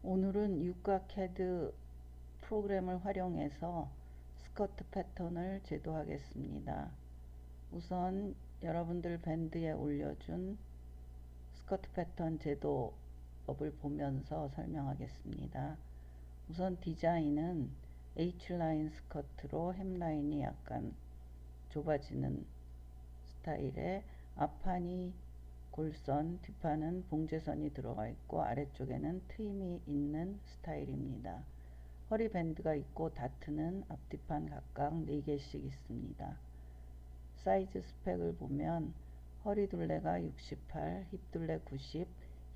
오늘은 육각 CAD 프로그램을 활용해서 스커트 패턴을 제도하겠습니다. 우선 여러분들 밴드에 올려준 스커트 패턴 제도법을 보면서 설명하겠습니다. 우선 디자인은 H라인 스커트로 햄라인이 약간 좁아지는 스타일의 앞판이 골선, 뒷판은 봉제선이 들어가 있고 아래쪽에는 트임이 있는 스타일입니다. 허리 밴드가 있고 다트는 앞뒤판 각각 4개씩 있습니다. 사이즈 스펙을 보면 허리 둘레가 68, 힙 둘레 90,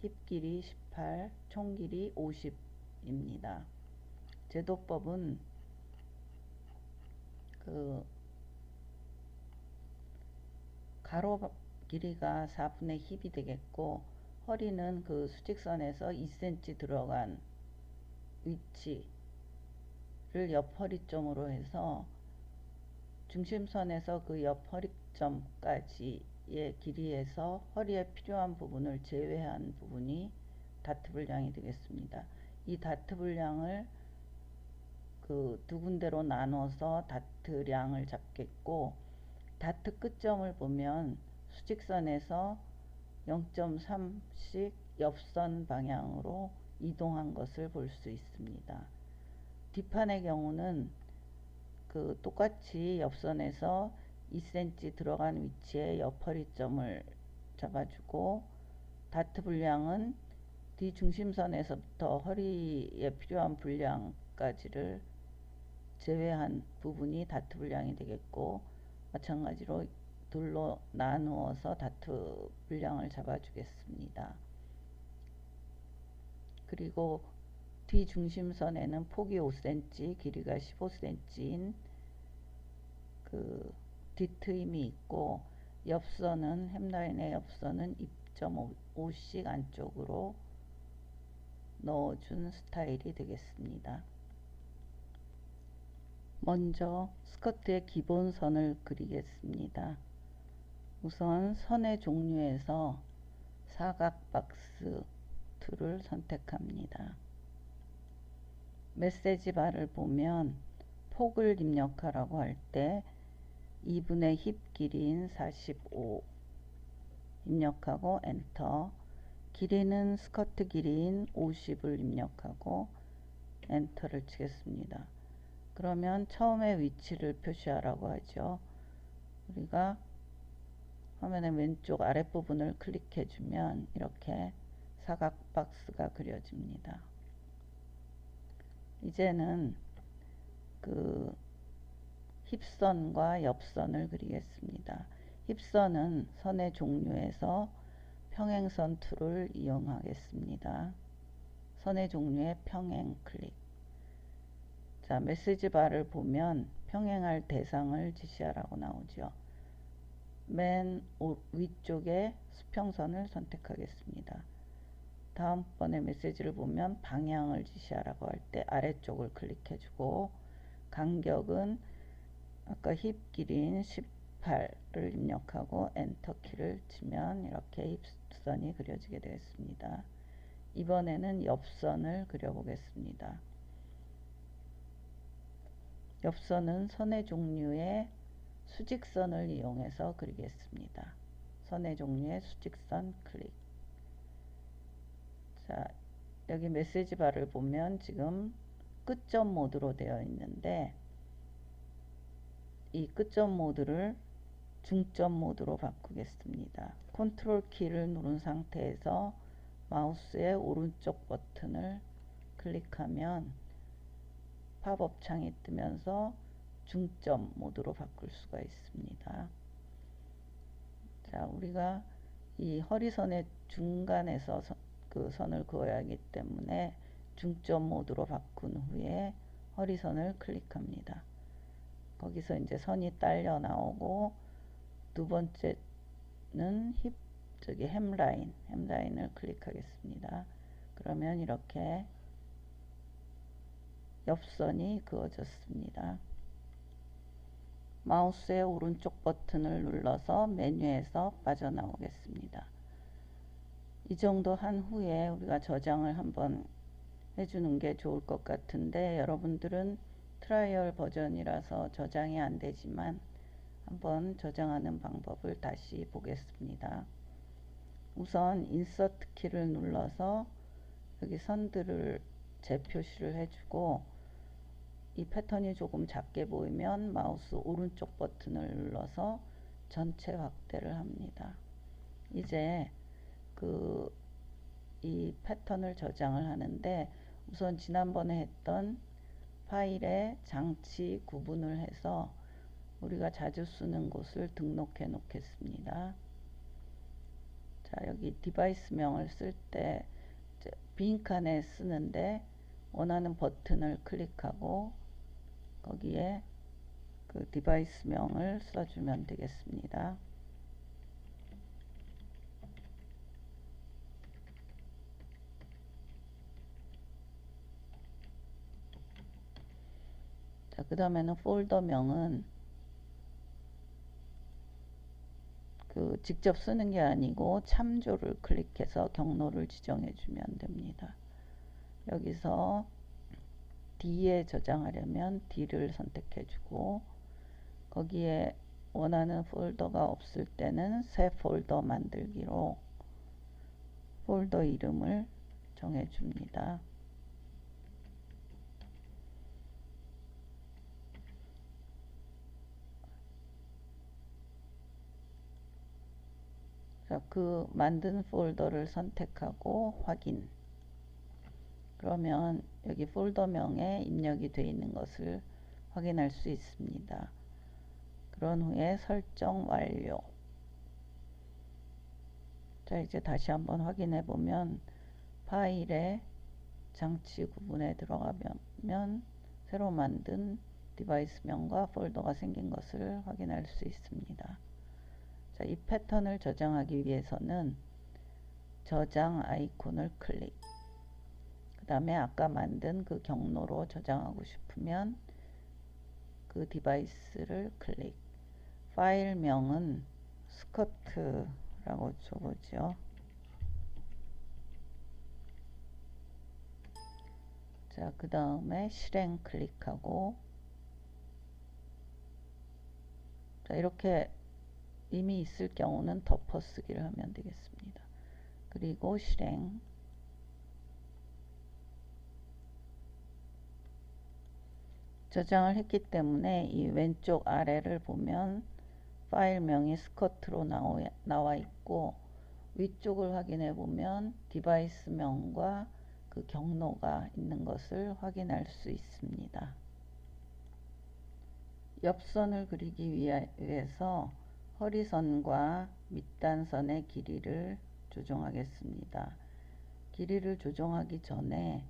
힙 길이 18, 총 길이 50입니다. 제도법은 가로 길이가 4분의 힙이 되겠고, 허리는 수직선에서 2cm 들어간 위치를 옆허리점으로 해서 중심선에서 그 옆허리점까지의 길이에서 허리에 필요한 부분을 제외한 부분이 다트 분량이 되겠습니다. 이 다트 분량을 두 군데로 나눠서 다트량을 잡겠고, 다트 끝점을 보면 수직선에서 0.3씩 옆선 방향으로 이동한 것을 볼 수 있습니다. 뒷판의 경우는 똑같이 옆선에서 2cm 들어간 위치에 옆허리점을 잡아주고, 다트 분량은 뒤중심선에서부터 허리에 필요한 분량까지를 제외한 부분이 다트 분량이 되겠고, 마찬가지로 둘로 나누어서 다트 분량을 잡아주겠습니다. 그리고 뒤중심선에는 폭이 5cm, 길이가 15cm인 뒷트임이 있고, 옆선은 햄라인의 옆선은 2.5씩 안쪽으로 넣어준 스타일이 되겠습니다. 먼저 스커트의 기본선을 그리겠습니다. 우선 선의 종류에서 사각 박스 툴을 선택합니다. 메시지 바를 보면 폭을 입력하라고 할 때 2분의 힙 길이인 45 입력하고 엔터, 길이는 스커트 길이인 50을 입력하고 엔터를 치겠습니다. 그러면 처음에 위치를 표시하라고 하죠. 우리가 화면의 왼쪽 아랫부분을 클릭해 주면 이렇게 사각 박스가 그려집니다. 이제는 힙선과 옆선을 그리겠습니다. 힙선은 선의 종류에서 평행선 툴을 이용하겠습니다. 선의 종류에 평행 클릭. 자, 메시지 바를 보면 평행할 대상을 지시하라고 나오죠. 맨 위쪽에 수평선을 선택하겠습니다. 다음번에 메시지를 보면 방향을 지시하라고 할 때 아래쪽을 클릭해주고, 간격은 아까 힙 길이인 18을 입력하고 엔터 키를 치면 이렇게 힙선이 그려지게 되겠습니다. 이번에는 옆선을 그려보겠습니다. 옆선은 선의 종류의 수직선을 이용해서 그리겠습니다. 선의 종류의 수직선 클릭. 자, 여기 메시지 바를 보면 지금 끝점 모드로 되어 있는데, 이 끝점 모드를 중점 모드로 바꾸겠습니다. 컨트롤 키를 누른 상태에서 마우스의 오른쪽 버튼을 클릭하면 팝업 창이 뜨면서 중점 모드로 바꿀 수가 있습니다. 자, 우리가 이 허리선의 중간에서 선을 그어야 하기 때문에 중점 모드로 바꾼 후에 허리선을 클릭합니다. 거기서 이제 선이 딸려 나오고, 두 번째는 햄라인을 클릭하겠습니다. 그러면 이렇게 옆선이 그어졌습니다. 마우스의 오른쪽 버튼을 눌러서 메뉴에서 빠져나오겠습니다. 이 정도 한 후에 우리가 저장을 한번 해주는 게 좋을 것 같은데 여러분들은 트라이얼 버전이라서 저장이 안 되지만 한번 저장하는 방법을 다시 보겠습니다. 우선 인서트 키를 눌러서 여기 선들을 재표시를 해주고 이 패턴이 조금 작게 보이면 마우스 오른쪽 버튼을 눌러서 전체 확대를 합니다. 이제 이 패턴을 저장을 하는데 우선 지난번에 했던 파일에 장치 구분을 해서 우리가 자주 쓰는 곳을 등록해 놓겠습니다. 자, 여기 디바이스명을 쓸 때 빈칸에 쓰는데 원하는 버튼을 클릭하고 거기에 그 디바이스명을 써주면 되겠습니다. 자, 그 다음에는 폴더명은 직접 쓰는 게 아니고 참조를 클릭해서 경로를 지정해 주면 됩니다. 여기서 D에 저장하려면 D를 선택해 주고 거기에 원하는 폴더가 없을 때는 새 폴더 만들기로 폴더 이름을 정해 줍니다. 자, 그 만든 폴더를 선택하고 확인. 그러면 여기 폴더명에 입력이 되어 있는 것을 확인할 수 있습니다. 그런 후에 설정 완료. 자, 이제 다시 한번 확인해 보면 파일에 장치 구분에 들어가면 새로 만든 디바이스명과 폴더가 생긴 것을 확인할 수 있습니다. 자, 이 패턴을 저장하기 위해서는 저장 아이콘을 클릭. 그 다음에 아까 만든 그 경로로 저장하고 싶으면 그 디바이스를 클릭. 파일명은 스커트라고 줘보죠. 자, 그 다음에 실행 클릭하고 자, 이렇게 이미 있을 경우는 덮어쓰기를 하면 되겠습니다. 그리고 실행. 저장을 했기 때문에 이 왼쪽 아래를 보면 파일명이 스커트로 나와 있고 위쪽을 확인해 보면 디바이스명과 그 경로가 있는 것을 확인할 수 있습니다. 옆선을 그리기 위해서 허리선과 밑단선의 길이를 조정하겠습니다. 길이를 조정하기 전에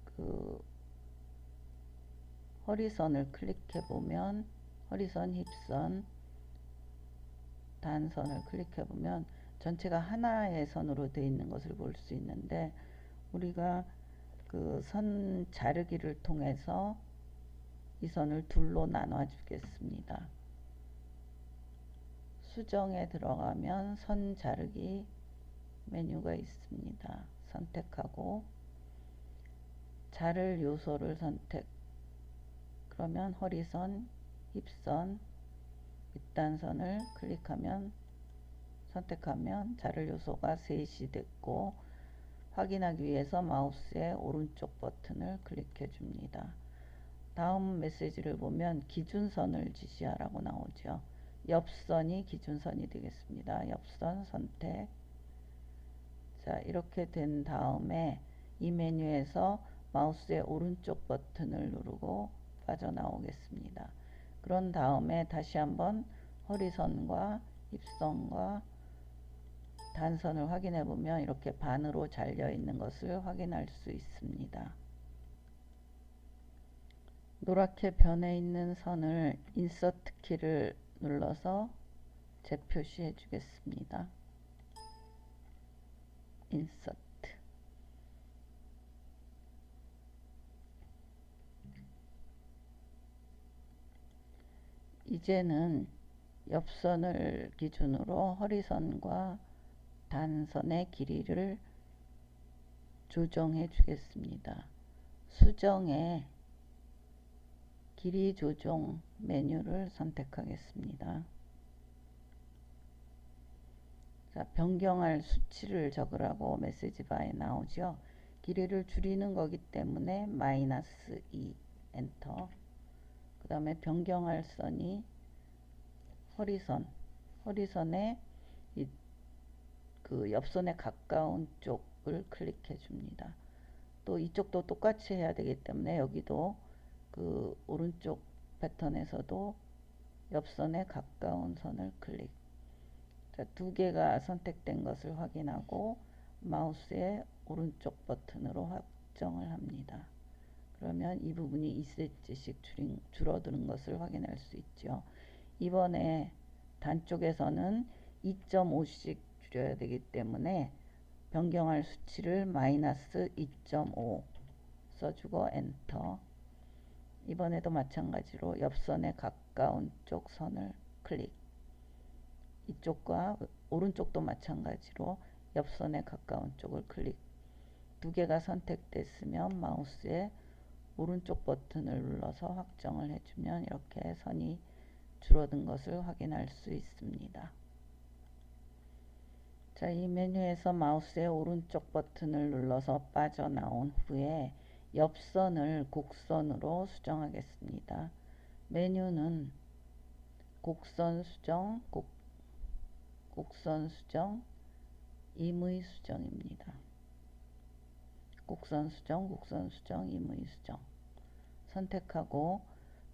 그 허리선을 클릭해 보면 허리선, 힙선, 단선을 클릭해 보면 전체가 하나의 선으로 되어 있는 것을 볼 수 있는데 우리가 그 선 자르기를 통해서 이 선을 둘로 나눠 주겠습니다. 수정에 들어가면 선 자르기 메뉴가 있습니다. 선택하고 자를 요소를 선택. 그러면 허리선, 힙선, 밑단선을 선택하면 자를 요소가 셋이 됐고 확인하기 위해서 마우스의 오른쪽 버튼을 클릭해 줍니다. 다음 메시지를 보면 기준선을 지시하라고 나오죠. 옆선이 기준선이 되겠습니다. 옆선 선택. 자, 이렇게 된 다음에 이 메뉴에서 마우스의 오른쪽 버튼을 누르고 빠져나오겠습니다. 그런 다음에 다시 한번 허리선과 힙선과 단선을 확인해 보면 이렇게 반으로 잘려 있는 것을 확인할 수 있습니다. 노랗게 변해 있는 선을 인서트 키를 눌러서 재표시해 주겠습니다. 인서트. 이제는 옆선을 기준으로 허리선과 단선의 길이를 조정해 주겠습니다. 수정에 길이 조정 메뉴를 선택하겠습니다. 자, 변경할 수치를 적으라고 메시지 바에 나오죠. 길이를 줄이는 거기 때문에 -2 엔터. 그 다음에 변경할 선이 허리선에 그 옆선에 가까운 쪽을 클릭해 줍니다. 또 이쪽도 똑같이 해야 되기 때문에 여기도 그 오른쪽 패턴에서도 옆선에 가까운 선을 클릭. 자, 두 개가 선택된 것을 확인하고 마우스의 오른쪽 버튼으로 확정을 합니다. 그러면 이 부분이 2cm씩 줄어드는 것을 확인할 수 있죠. 이번에 단쪽에서는 2.5씩 줄여야 되기 때문에 변경할 수치를 -2.5 써주고 엔터. 이번에도 마찬가지로 옆선에 가까운 쪽 선을 클릭. 이쪽과 오른쪽도 마찬가지로 옆선에 가까운 쪽을 클릭. 두 개가 선택됐으면 마우스의 오른쪽 버튼을 눌러서 확정을 해주면 이렇게 선이 줄어든 것을 확인할 수 있습니다. 자, 이 메뉴에서 마우스의 오른쪽 버튼을 눌러서 빠져나온 후에 옆선을 곡선으로 수정하겠습니다. 메뉴는 곡선 수정, 곡선 수정, 임의 수정입니다. 곡선 수정, 곡선 수정, 임의 수정 선택하고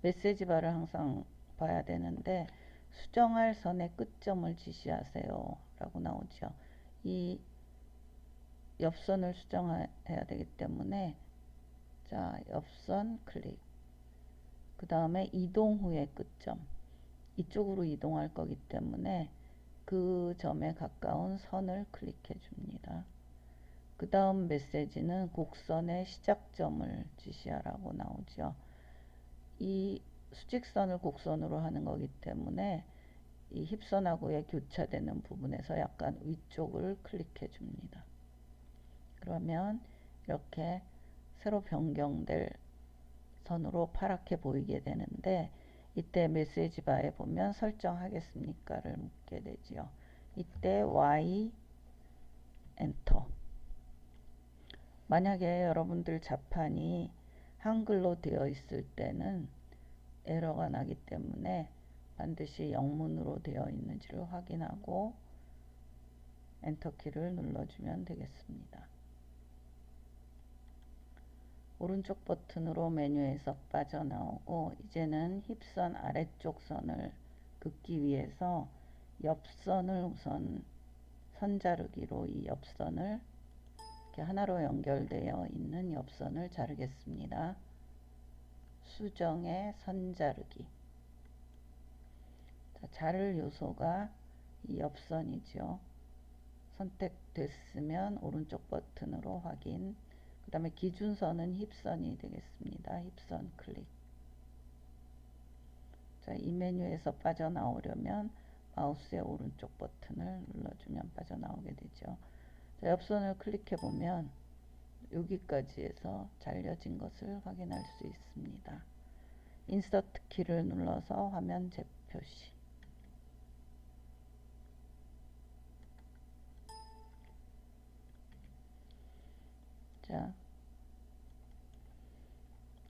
메시지 바를 항상 봐야 되는데 수정할 선의 끝점을 지시하세요 라고 나오죠. 이 옆선을 수정해야 되기 때문에 자, 옆선 클릭. 그 다음에 이동 후의 끝점. 이쪽으로 이동할 거기 때문에 그 점에 가까운 선을 클릭해 줍니다. 그 다음 메시지는 곡선의 시작점을 지시하라고 나오죠. 이 수직선을 곡선으로 하는 거기 때문에 이 힙선하고의 교차되는 부분에서 약간 위쪽을 클릭해 줍니다. 그러면 이렇게 새로 변경될 선으로 파랗게 보이게 되는데 이때 메시지 바에 보면 설정하겠습니까를 묻게 되지요. 이때 Y 엔터. 만약에 여러분들 자판이 한글로 되어 있을 때는 에러가 나기 때문에 반드시 영문으로 되어 있는지를 확인하고 엔터키를 눌러주면 되겠습니다. 오른쪽 버튼으로 메뉴에서 빠져나오고 이제는 힙선 아래쪽 선을 긋기 위해서 옆선을 우선 선자르기로 이 옆선을 이렇게 하나로 연결되어 있는 옆선을 자르겠습니다. 수정의 선자르기. 자, 자를 요소가 이 옆선이죠. 선택됐으면 오른쪽 버튼으로 확인. 그 다음에 기준선은 힙선이 되겠습니다. 힙선 클릭. 자, 이 메뉴에서 빠져나오려면 마우스의 오른쪽 버튼을 눌러주면 빠져나오게 되죠. 자, 옆선을 클릭해 보면 여기까지 해서 잘려진 것을 확인할 수 있습니다. 인서트 키를 눌러서 화면 재표시.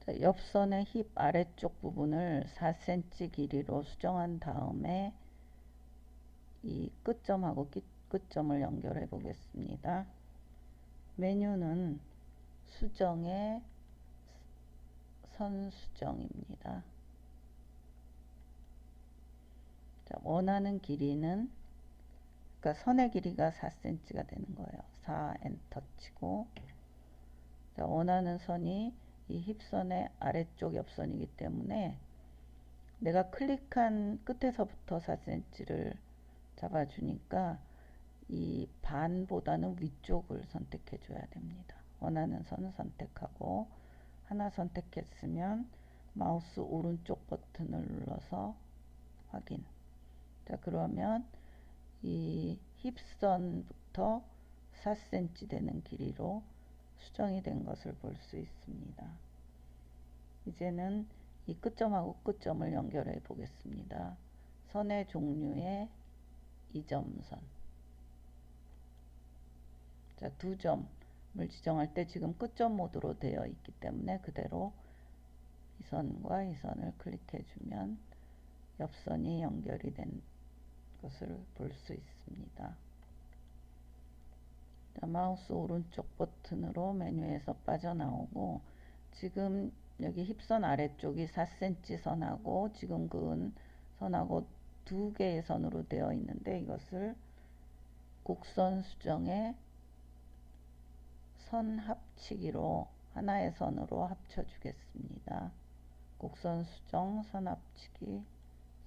자, 옆선의 힙 아래쪽 부분을 4cm 길이로 수정한 다음에 이 끝점하고 끝점을 연결해 보겠습니다. 메뉴는 수정의 선 수정입니다. 자, 원하는 길이는 그러니까 선의 길이가 4cm가 되는 거예요. 4 엔터 치고 자, 원하는 선이 이 힙선의 아래쪽 옆선이기 때문에 내가 클릭한 끝에서부터 4cm를 잡아주니까 이 반보다는 위쪽을 선택해 줘야 됩니다. 원하는 선을 선택하고 하나 선택했으면 마우스 오른쪽 버튼을 눌러서 확인. 자, 그러면 이 힙선부터 4cm 되는 길이로 수정이 된 것을 볼 수 있습니다. 이제는 이 끝점하고 끝점을 연결해 보겠습니다. 선의 종류의 이점선. 자, 두 점을 지정할 때 지금 끝점 모드로 되어 있기 때문에 그대로 이 선과 이 선을 클릭해 주면 옆선이 연결이 된 것을 볼 수 있습니다. 자, 마우스 오른쪽 버튼으로 메뉴에서 빠져나오고 지금 여기 힙선 아래쪽이 4cm 선하고 지금 그은 선하고 두 개의 선으로 되어 있는데 이것을 곡선 수정에 선 합치기로 하나의 선으로 합쳐 주겠습니다. 곡선 수정 선 합치기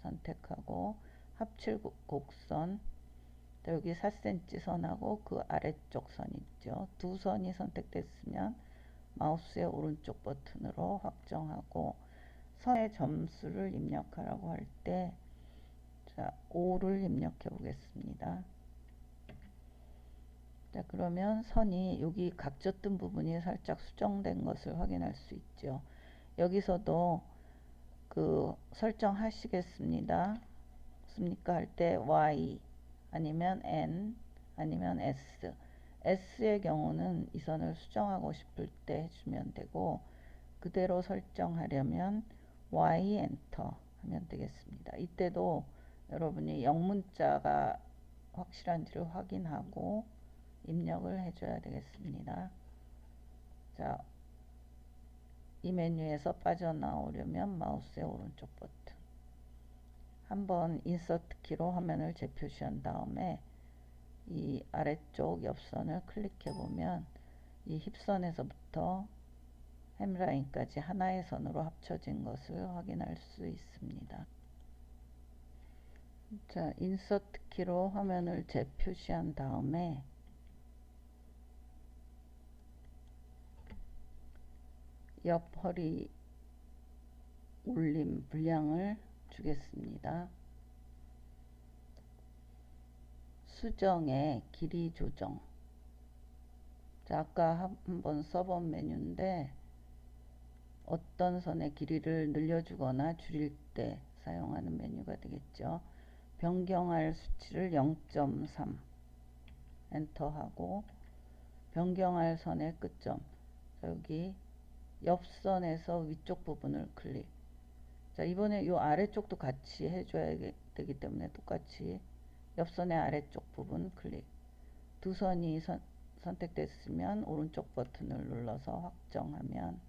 선택하고 합칠 곡선, 여기 4cm 선하고 그 아래쪽 선 있죠. 두 선이 선택됐으면 마우스의 오른쪽 버튼으로 확정하고 선의 점수를 입력하라고 할 때 5를 입력해 보겠습니다. 자, 그러면 선이 여기 각졌던 부분이 살짝 수정된 것을 확인할 수 있죠. 여기서도 그 설정하시겠습니다. 습니까 할 때 Y 아니면 N 아니면 S. S의 경우는 이 선을 수정하고 싶을 때 해주면 되고 그대로 설정하려면 Y 엔터 하면 되겠습니다. 이때도 여러분이 영문자가 확실한지를 확인하고 입력을 해줘야 되겠습니다. 자, 이 메뉴에서 빠져나오려면 마우스의 오른쪽 버튼 한번 인서트 키로 화면을 재표시한 다음에 이 아래쪽 옆선을 클릭해 보면 이 힙선에서부터 햄라인까지 하나의 선으로 합쳐진 것을 확인할 수 있습니다. 자, 인서트 키로 화면을 재표시한 다음에 옆 허리 올림 분량을 주겠습니다. 수정의 길이 조정. 자, 아까 한번 써본 메뉴인데 어떤 선의 길이를 늘려주거나 줄일 때 사용하는 메뉴가 되겠죠. 변경할 수치를 0.3 엔터하고 변경할 선의 끝점, 여기 옆선에서 위쪽 부분을 클릭. 자, 이번에 이 아래쪽도 같이 해줘야 되기 때문에 똑같이 옆선의 아래쪽 부분 클릭. 두 선이 선택됐으면 오른쪽 버튼을 눌러서 확정하면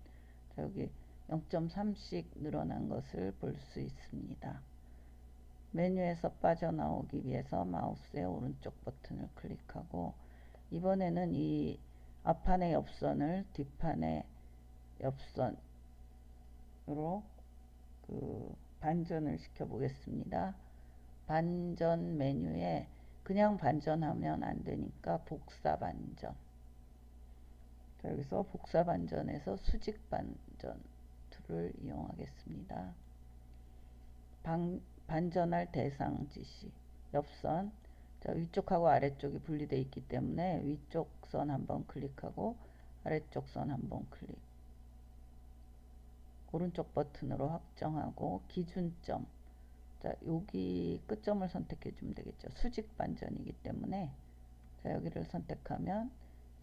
여기 0.3씩 늘어난 것을 볼 수 있습니다. 메뉴에서 빠져나오기 위해서 마우스의 오른쪽 버튼을 클릭하고 이번에는 이 앞판의 옆선을 뒷판의 옆선으로 반전을 시켜 보겠습니다. 반전 메뉴에 그냥 반전하면 안 되니까 복사 반전. 자, 여기서 복사 반전에서 수직 반전 툴을 이용하겠습니다. 반전할 대상 지시 옆선. 자, 위쪽하고 아래쪽이 분리되어 있기 때문에 위쪽 선 한번 클릭하고 아래쪽 선 한번 클릭. 오른쪽 버튼으로 확정하고 기준점. 자, 여기 끝점을 선택해 주면 되겠죠. 수직 반전이기 때문에 자, 여기를 선택하면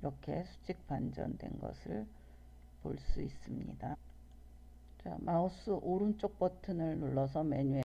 이렇게 수직 반전된 것을 볼 수 있습니다. 자, 마우스 오른쪽 버튼을 눌러서 메뉴에